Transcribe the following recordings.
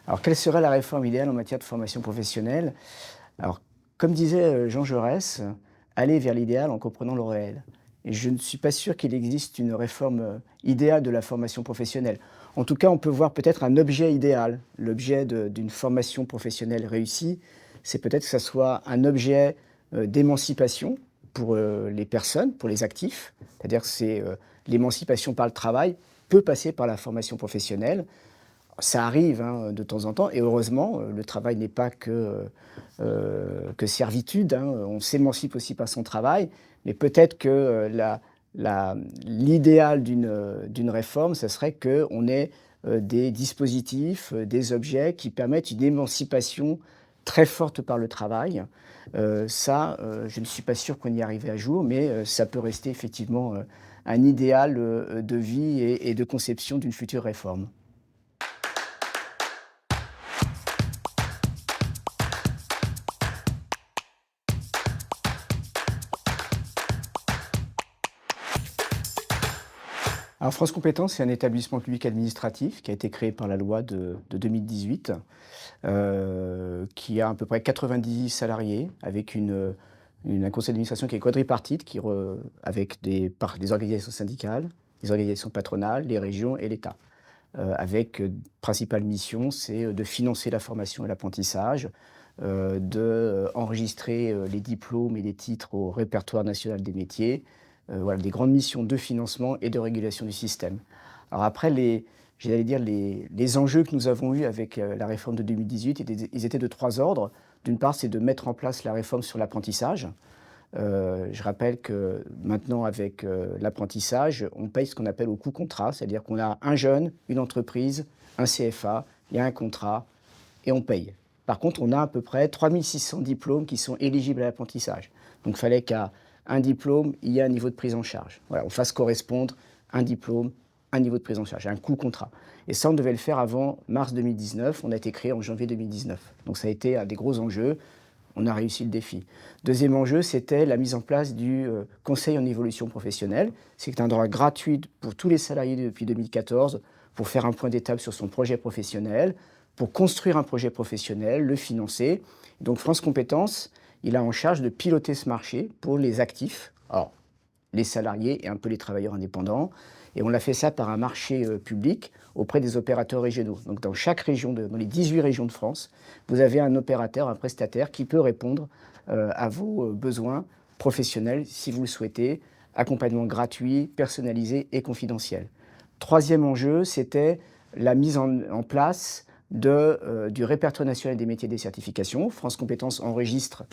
Alors, quelle serait la réforme idéale en matière de formation professionnelle? Alors, comme disait Jean Jaurès, aller vers l'idéal en comprenant le réel. Et je ne suis pas sûr qu'il existe une réforme idéale de la formation professionnelle. En tout cas, on peut voir peut-être un objet idéal. L'objet d'une formation professionnelle réussie, c'est peut-être que ça soit un objet d'émancipation pour les personnes, pour les actifs. C'est-à-dire que c'est l'émancipation par le travail peut passer par la formation professionnelle. Ça arrive, hein, de temps en temps et heureusement, le travail n'est pas que servitude, hein, on s'émancipe aussi par son travail, mais peut-être que, l'idéal d'une réforme, ce serait qu'on ait, des dispositifs, des objets qui permettent une émancipation très forte par le travail. Ça, je ne suis pas sûr qu'on y arrive à jour, mais, ça peut rester effectivement, un idéal, de vie et de conception d'une future réforme. Alors France Compétences, c'est un établissement public administratif qui a été créé par la loi de 2018, qui a à peu près 90 salariés avec un conseil d'administration qui est quadripartite, avec des organisations syndicales, des organisations patronales, les régions et l'État. Avec principale mission, c'est de financer la formation et l'apprentissage, enregistrer les diplômes et les titres au répertoire national des métiers. Voilà, des grandes missions de financement et de régulation du système. Alors après, j'allais dire les enjeux que nous avons eus avec la réforme de 2018, ils étaient de trois ordres. D'une part, c'est de mettre en place la réforme sur l'apprentissage. Je rappelle que maintenant avec, l'apprentissage, on paye ce qu'on appelle au coût contrat, c'est-à-dire qu'on a un jeune, une entreprise, un CFA, il y a un contrat et on paye. Par contre, on a à peu près 3 600 diplômes qui sont éligibles à l'apprentissage. Donc il fallait qu'à un diplôme, il y ait un niveau de prise en charge. Voilà, on fasse correspondre un diplôme, un niveau de prise en charge, un coût contrat. Et ça, on devait le faire avant mars 2019, on a été créé en janvier 2019. Donc ça a été un des gros enjeux. On a réussi le défi. Deuxième enjeu, c'était la mise en place du conseil en évolution professionnelle. C'est un droit gratuit pour tous les salariés depuis 2014 pour faire un point d'étape sur son projet professionnel, pour construire un projet professionnel, le financer. Donc France Compétences, il a en charge de piloter ce marché pour les actifs, alors les salariés et un peu les travailleurs indépendants. Et on a fait ça par un marché public auprès des opérateurs régionaux. Donc dans chaque région, dans les 18 régions de France, vous avez un opérateur, un prestataire qui peut répondre à vos besoins professionnels si vous le souhaitez. Accompagnement gratuit, personnalisé et confidentiel. Troisième enjeu, c'était la mise en place du répertoire national des métiers et des certifications. France Compétences enregistre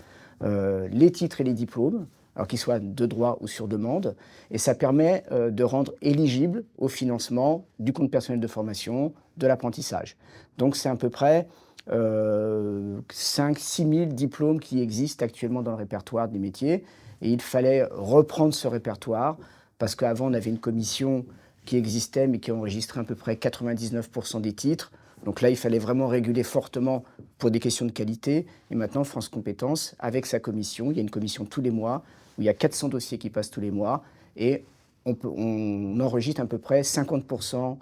les titres et les diplômes, alors qu'ils soient de droit ou sur demande, et ça permet de rendre éligible au financement du compte personnel de formation, de l'apprentissage. Donc c'est à peu près 5 000 à 6 000 diplômes qui existent actuellement dans le répertoire des métiers, et il fallait reprendre ce répertoire, parce qu'avant on avait une commission qui existait, mais qui enregistrait à peu près 99% des titres. Donc là, il fallait vraiment réguler fortement pour des questions de qualité. Et maintenant, France Compétences, avec sa commission, il y a une commission tous les mois, où il y a 400 dossiers qui passent tous les mois, et on enregistre à peu près 50%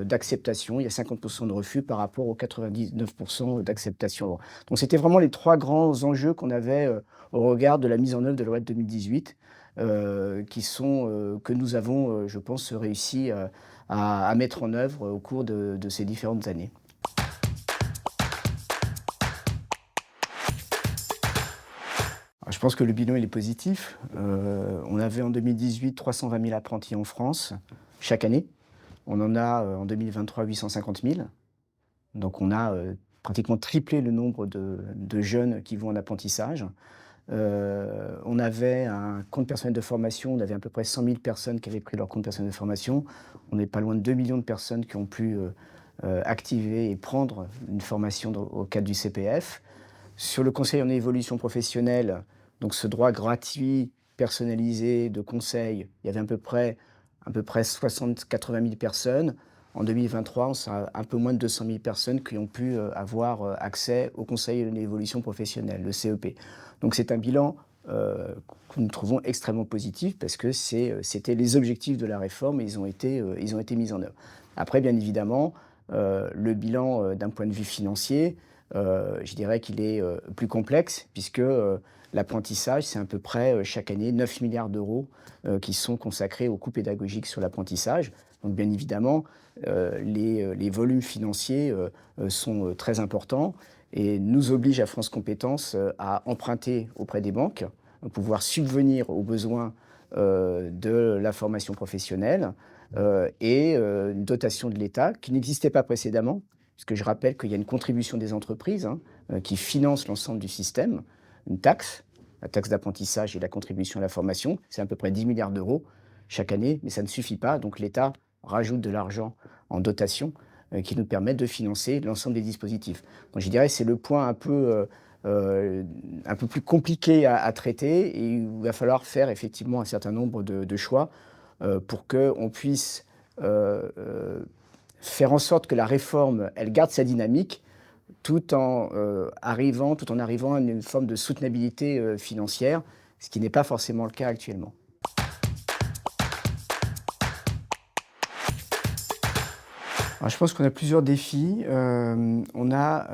d'acceptation. Il y a 50% de refus par rapport aux 99% d'acceptation. Donc c'était vraiment les trois grands enjeux qu'on avait au regard de la mise en œuvre de la loi de 2018, que nous avons, je pense, réussi à mettre en œuvre au cours de ces différentes années. Alors, je pense que le bilan il est positif. On avait en 2018 320 000 apprentis en France chaque année. On en a en 2023 850 000. Donc on a pratiquement triplé le nombre de jeunes qui vont en apprentissage. On avait un compte personnel de formation, on avait à peu près 100 000 personnes qui avaient pris leur compte personnel de formation. On n'est pas loin de 2 millions de personnes qui ont pu activer et prendre une formation au cadre du CPF. Sur le conseil en évolution professionnelle, donc ce droit gratuit, personnalisé de conseil, il y avait à peu près 60 000 à 80 000 personnes. En 2023, on sera un peu moins de 200 000 personnes qui ont pu avoir accès au conseil en évolution professionnelle, le CEP. Donc c'est un bilan que nous trouvons extrêmement positif parce que c'était les objectifs de la réforme et ils ont été mis en œuvre. Après, bien évidemment, le bilan d'un point de vue financier, je dirais qu'il est plus complexe puisque l'apprentissage, c'est à peu près chaque année 9 milliards d'euros qui sont consacrés aux coûts pédagogiques sur l'apprentissage. Donc bien évidemment, les volumes financiers sont très importants et nous obligent à France Compétences à emprunter auprès des banques, pour pouvoir subvenir aux besoins de la formation professionnelle et une dotation de l'État qui n'existait pas précédemment, puisque je rappelle qu'il y a une contribution des entreprises qui finance l'ensemble du système, une taxe, la taxe d'apprentissage et la contribution à la formation, c'est à peu près 10 milliards d'euros chaque année, mais ça ne suffit pas, donc l'État rajoute de l'argent en dotation qui nous permet de financer l'ensemble des dispositifs. Donc je dirais que c'est le point un peu plus compliqué à traiter et il va falloir faire effectivement un certain nombre de choix pour qu'on puisse faire en sorte que la réforme, elle garde sa dynamique tout en arrivant à une forme de soutenabilité financière, ce qui n'est pas forcément le cas actuellement. Alors, je pense qu'on a plusieurs défis. On a,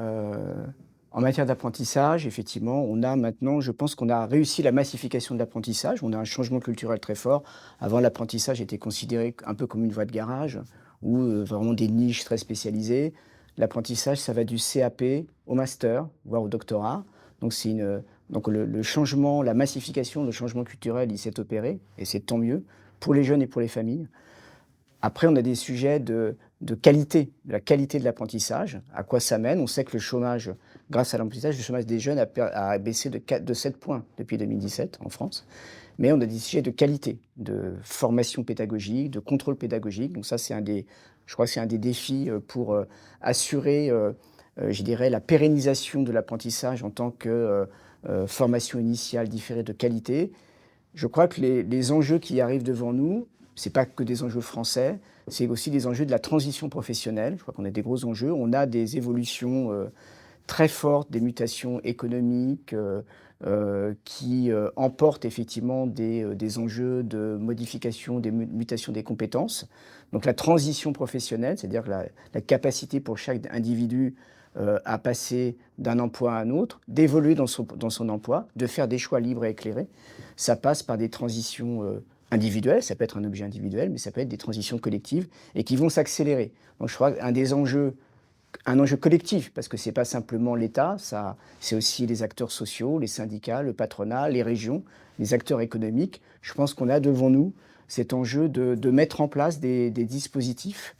en matière d'apprentissage, effectivement, on a maintenant, je pense qu'on a réussi la massification de l'apprentissage. On a un changement culturel très fort. Avant, l'apprentissage était considéré un peu comme une voie de garage ou vraiment des niches très spécialisées. L'apprentissage, ça va du CAP au master, voire au doctorat. Donc, donc le changement, la massification, le changement culturel, il s'est opéré et c'est tant mieux pour les jeunes et pour les familles. Après, on a des sujets de qualité, de la qualité de l'apprentissage. À quoi ça mène? On sait que le chômage, grâce à l'apprentissage, le chômage des jeunes a baissé de 7 points depuis 2017 en France. Mais on a des sujets de qualité, de formation pédagogique, de contrôle pédagogique. Donc ça, je crois que c'est un des défis pour assurer, je dirais, la pérennisation de l'apprentissage en tant que formation initiale différée de qualité. Je crois que les enjeux qui arrivent devant nous, ce n'est pas que des enjeux français, c'est aussi des enjeux de la transition professionnelle. Je crois qu'on a des gros enjeux. On a des évolutions très fortes, des mutations économiques qui emportent effectivement des enjeux de modification, des mutations des compétences. Donc la transition professionnelle, c'est-à-dire la capacité pour chaque individu à passer d'un emploi à un autre, d'évoluer dans son emploi, de faire des choix libres et éclairés. Ça passe par des transitions individuelles, ça peut être un objet individuel, mais ça peut être des transitions collectives et qui vont s'accélérer. Donc je crois un enjeu collectif, parce que ce n'est pas simplement l'État, c'est aussi les acteurs sociaux, les syndicats, le patronat, les régions, les acteurs économiques. Je pense qu'on a devant nous cet enjeu de mettre en place des dispositifs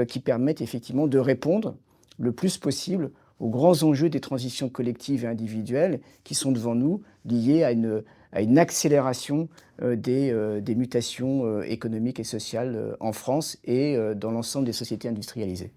qui permettent effectivement de répondre le plus possible aux grands enjeux des transitions collectives et individuelles qui sont devant nous, liés à une accélération des mutations économiques et sociales en France et dans l'ensemble des sociétés industrialisées.